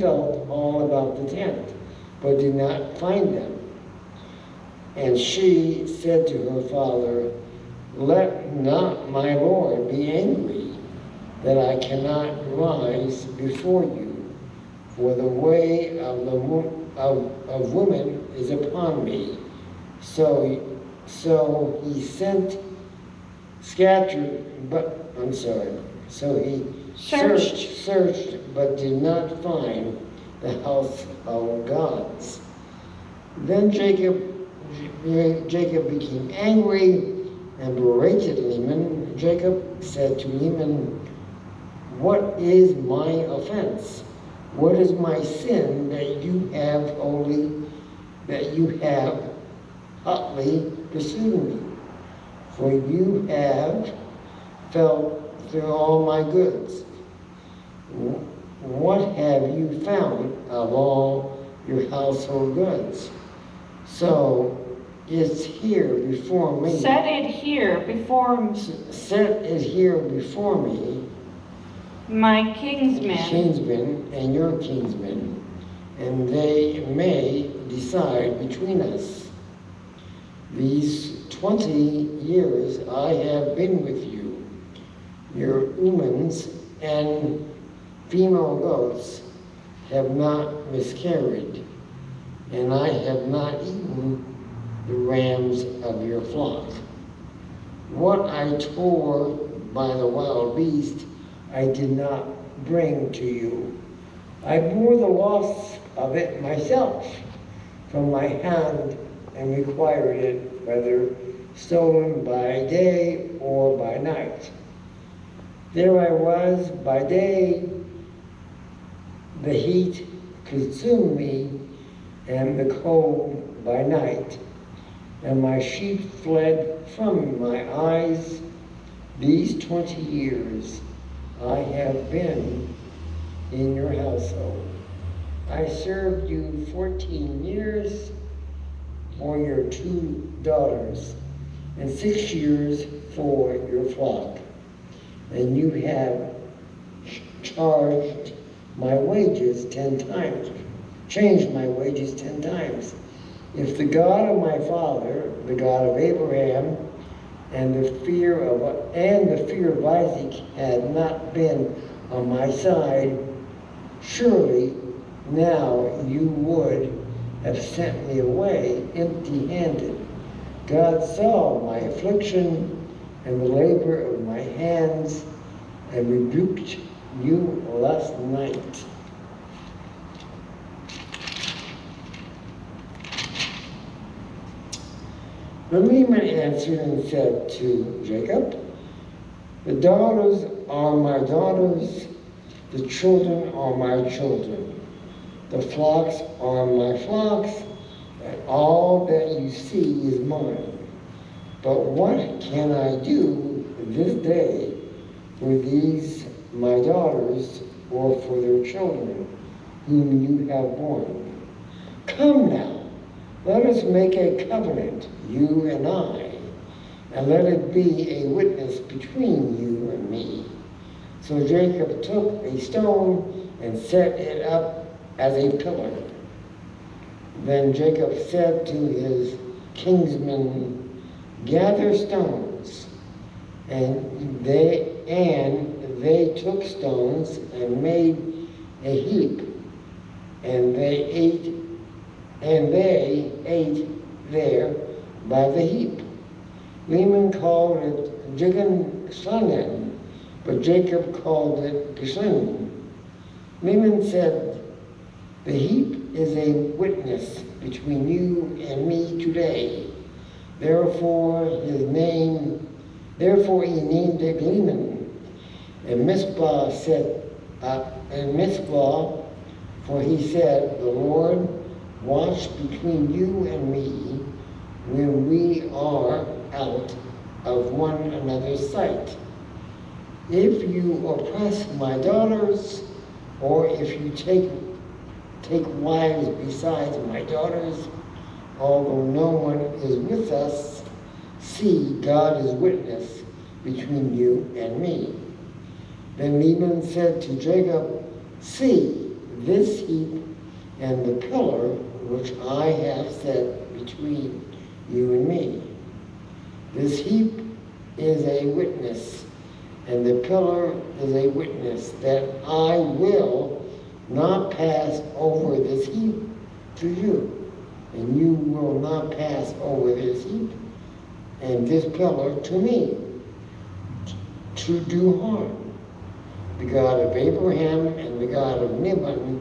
felt all about the tent, but did not find them. And she said to her father, "Let not my Lord be angry that I cannot rise before you, for the way of women is upon me." So he searched, but did not find the house of gods. Then Jacob became angry and berated Laban. Jacob said to Laban, "What is my offense? What is my sin that you have hotly pursued me? For you have felt through all my goods. What have you found of all your household goods? So it's here before me. Set it here before me. Set it here before me, my kinsmen and your kinsmen, and they may decide between us. These 20 years I have been with you. Your humans and female goats have not miscarried, and I have not eaten the rams of your flock. What I tore by the wild beast, I did not bring to you. I bore the loss of it myself from my hand and required it, whether stolen by day or by night. There I was by day, the heat consumed me, and the cold by night, and my sheep fled from my eyes. These 20 years I have been in your household. I served you 14 years for your 2 daughters, and 6 years for your flock. And you have charged my wages 10 times, changed my wages 10 times. If the God of my father, the God of Abraham, and the fear of Isaac had not been on my side, surely now you would have sent me away empty-handed. God saw my affliction and the labor of my hands, and rebuked you last night. But Laban answered and said to Jacob, "The daughters are my daughters, the children are my children, the flocks are my flocks, and all that you see is mine. But what can I do this day for these my daughters, or for their children, whom you have borne? Come now, let us make a covenant, you and I, and let it be a witness between you and me." So Jacob took a stone and set it up as a pillar. Then Jacob said to his kinsmen, "Gather stones." And they took stones and made a heap, and they ate there by the heap. Laban called it Jigan, but Jacob called it Gishon. Laban said, "The heap is a witness between you and me today." Therefore he named it Laban. And Mizpah, for he said, "The Lord watch between you and me when we are out of one another's sight. If you oppress my daughters, or if you take wives besides my daughters, although no one is with us, see, God is witness between you and me." Then Laban said to Jacob, "See, this heap and the pillar which I have set between you and me. This heap is a witness, and the pillar is a witness that I will not pass over this heap to you, and you will not pass over this heap and this pillar to me, to do harm. The God of Abraham and the God of Niban,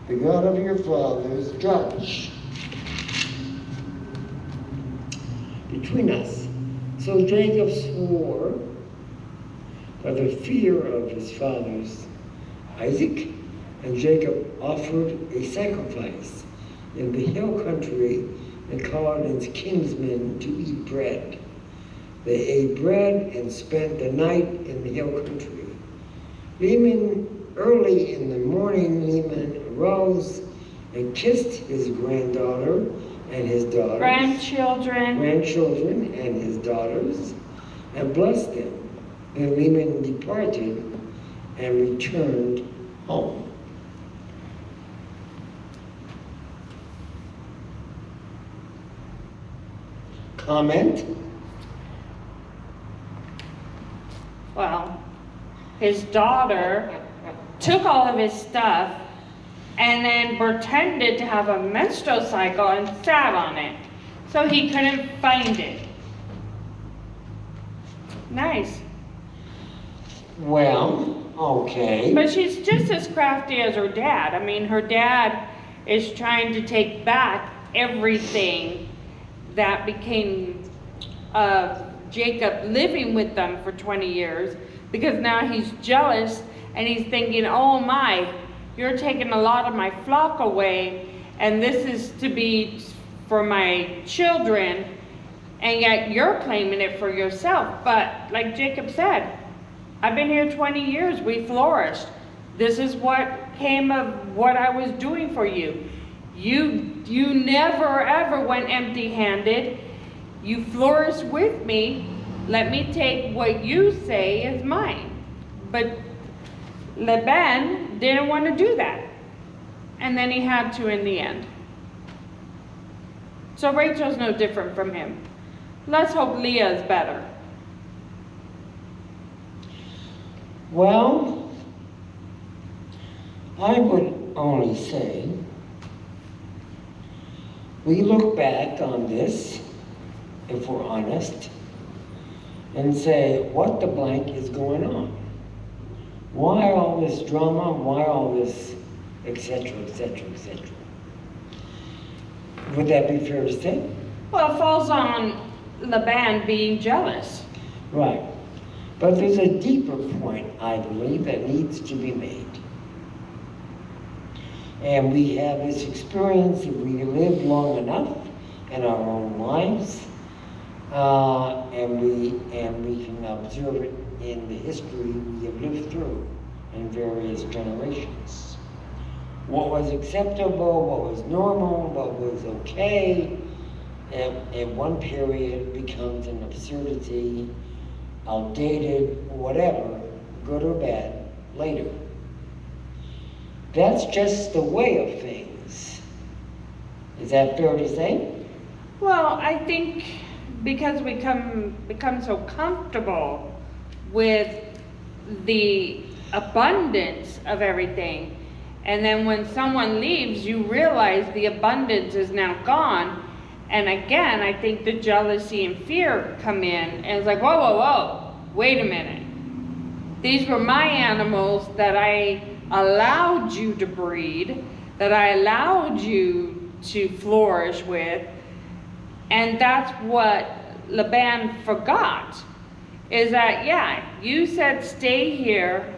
the God of your fathers, judge between us. So Jacob swore by the fear of his fathers, Isaac, and Jacob offered a sacrifice in the hill country and called his kinsmen to eat bread. They ate bread and spent the night in the hill country. Early in the morning, Laban arose and kissed his granddaughter and his daughters, grandchildren and his daughters, and blessed them. Then Laban departed and returned home. Comment? Well, his daughter took all of his stuff and then pretended to have a menstrual cycle and sat on it, so he couldn't find it. Nice. Well, okay. But she's just as crafty as her dad. I mean, her dad is trying to take back everything that became Jacob living with them for 20 years, because now he's jealous and he's thinking, oh my, you're taking a lot of my flock away, and this is to be for my children, and yet you're claiming it for yourself. But like Jacob said, I've been here 20 years, we flourished. This is what came of what I was doing for you. You never ever went empty-handed. You flourished with me. Let me take what you say is mine. But Laban didn't want to do that. And then he had to in the end. So Rachel's no different from him. Let's hope Leah is better. Well, I would only say, we look back on this, if we're honest, and say, what the blank is going on? Why all this drama? Why all this, etc., etc., etc.? Would that be fair to say? Well, it falls on Laban being jealous. Right. But there's a deeper point, I believe, that needs to be made. And we have this experience, if we live long enough in our own lives, and we can observe it in the history we have lived through in various generations. What was acceptable, what was normal, what was okay, at one period becomes an absurdity, outdated, whatever, good or bad, later. That's just the way of things. Is that fair to say? Well, I think because we become so comfortable with the abundance of everything, and then when someone leaves, you realize the abundance is now gone. And again, I think the jealousy and fear come in, and it's like, whoa, whoa, whoa, wait a minute. These were my animals that I allowed you to breed, that I allowed you to flourish with, and that's what Laban forgot, is that, yeah, you said stay here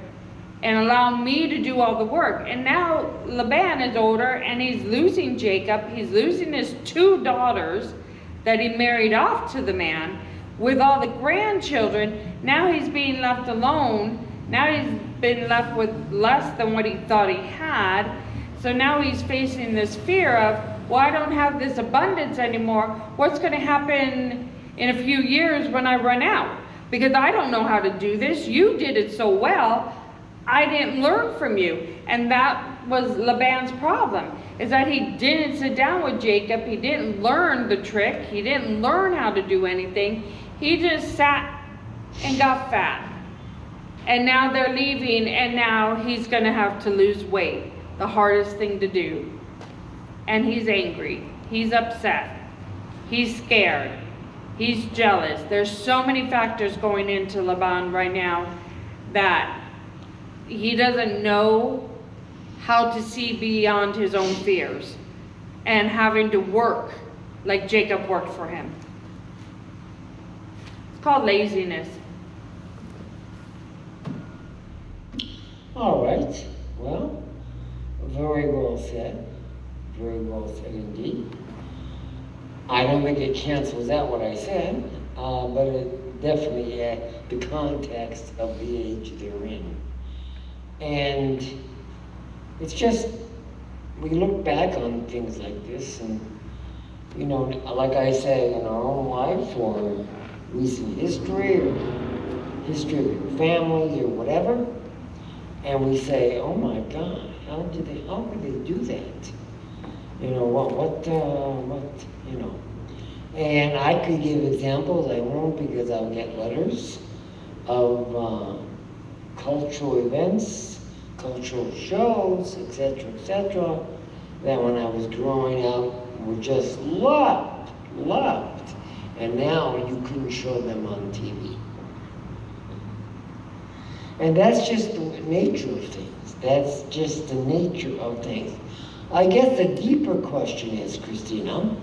and allow me to do all the work. And now Laban is older and he's losing Jacob. He's losing his 2 daughters that he married off to the man with all the grandchildren. Now he's being left alone. Now he's been left with less than what he thought he had. So now he's facing this fear of, well, I don't have this abundance anymore. What's going to happen in a few years when I run out? Because I don't know how to do this. You did it so well. I didn't learn from you. And that was Laban's problem, is that he didn't sit down with Jacob, he didn't learn the trick, he didn't learn how to do anything, he just sat and got fat. And now they're leaving, and now he's gonna have to lose weight, the hardest thing to do. And he's angry, he's upset, he's scared, he's jealous. There's so many factors going into Laban right now that he doesn't know how to see beyond his own fears and having to work like Jacob worked for him. It's called laziness. All right, well, very well said. Very well said indeed. I don't think it cancels out what I said, but it definitely the context of the age they're in. And it's just, we look back on things like this and, you know, like I say, in our own life or recent history or history of your families or whatever, and we say, oh my God, how could they do that? You know, what, you know. And I could give examples, I won't because I'll get letters of cultural events, cultural shows, etc., that when I was growing up were just loved. And now you couldn't show them on TV. And that's just the nature of things. That's just the nature of things. I guess the deeper question is, Christina,